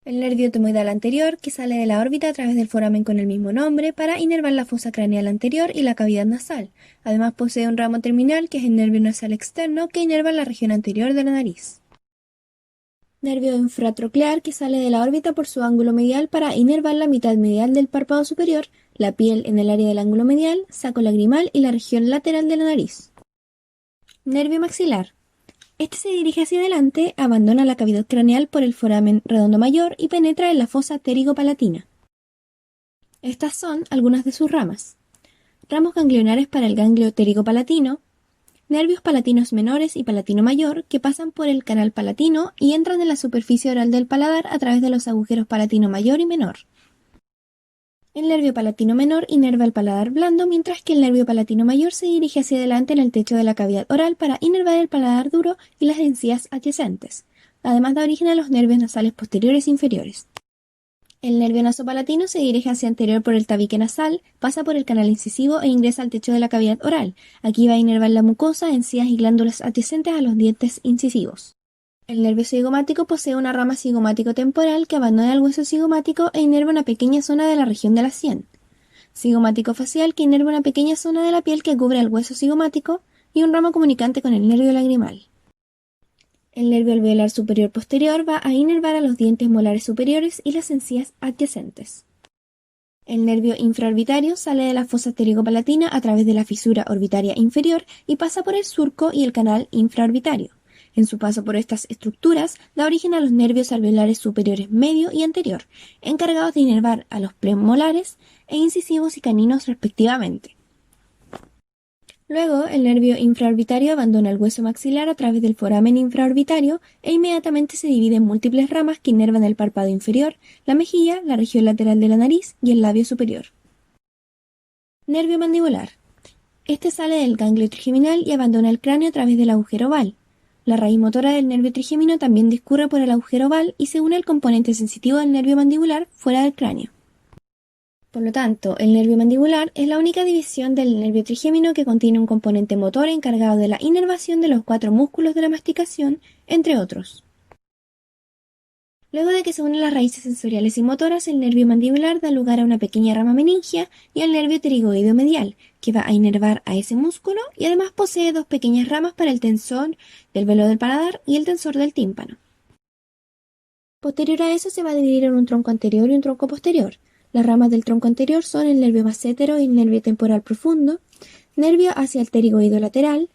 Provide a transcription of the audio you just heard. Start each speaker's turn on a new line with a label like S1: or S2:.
S1: El nervio etmoidal anterior, que sale de la órbita a través del foramen con el mismo nombre para inervar la fosa craneal anterior y la cavidad nasal. Además posee un ramo terminal, que es el nervio nasal externo, que inerva la región anterior de la nariz. Nervio infratroquear, que sale de la órbita por su ángulo medial para inervar la mitad medial del párpado superior, la piel en el área del ángulo medial, saco lagrimal y la región lateral de la nariz. Nervio maxilar. Este se dirige hacia adelante, abandona la cavidad craneal por el foramen redondo mayor y penetra en la fosa pterigo-palatina. Estas son algunas de sus ramas. Ramos ganglionares para el ganglio pterigo-palatino, nervios palatinos menores y palatino mayor que pasan por el canal palatino y entran en la superficie oral del paladar a través de los agujeros palatino mayor y menor. El nervio palatino menor inerva el paladar blando, mientras que el nervio palatino mayor se dirige hacia adelante en el techo de la cavidad oral para inervar el paladar duro y las encías adyacentes. Además da origen a los nervios nasales posteriores e inferiores. El nervio nasopalatino se dirige hacia anterior por el tabique nasal, pasa por el canal incisivo e ingresa al techo de la cavidad oral. Aquí va a inervar la mucosa, encías y glándulas adyacentes a los dientes incisivos. El nervio cigomático posee una rama cigomático-temporal que abandona el hueso cigomático e inerva una pequeña zona de la región de la sien. Cigomático facial, que inerva una pequeña zona de la piel que cubre el hueso cigomático, y un ramo comunicante con el nervio lagrimal. El nervio alveolar superior posterior va a inervar a los dientes molares superiores y las encías adyacentes. El nervio infraorbitario sale de la fosa pterigo-palatina a través de la fisura orbitaria inferior y pasa por el surco y el canal infraorbitario. En su paso por estas estructuras da origen a los nervios alveolares superiores medio y anterior, encargados de inervar a los premolares e incisivos y caninos respectivamente. Luego, el nervio infraorbitario abandona el hueso maxilar a través del foramen infraorbitario e inmediatamente se divide en múltiples ramas que inervan el párpado inferior, la mejilla, la región lateral de la nariz y el labio superior. Nervio mandibular. Este sale del ganglio trigeminal y abandona el cráneo a través del agujero oval. La raíz motora del nervio trigémino también discurre por el agujero oval y se une al componente sensitivo del nervio mandibular fuera del cráneo. Por lo tanto, el nervio mandibular es la única división del nervio trigémino que contiene un componente motor encargado de la inervación de los 4 músculos de la masticación, entre otros. Luego de que se unen las raíces sensoriales y motoras, el nervio mandibular da lugar a una pequeña rama meningia y al nervio pterigoideo medial, que va a inervar a ese músculo, y además posee 2 pequeñas ramas para el tensor del velo del paladar y el tensor del tímpano. Posterior a eso se va a dividir en un tronco anterior y un tronco posterior. Las ramas del tronco anterior son el nervio massétero y el nervio temporal profundo, nervio hacia el pterigoideo lateral,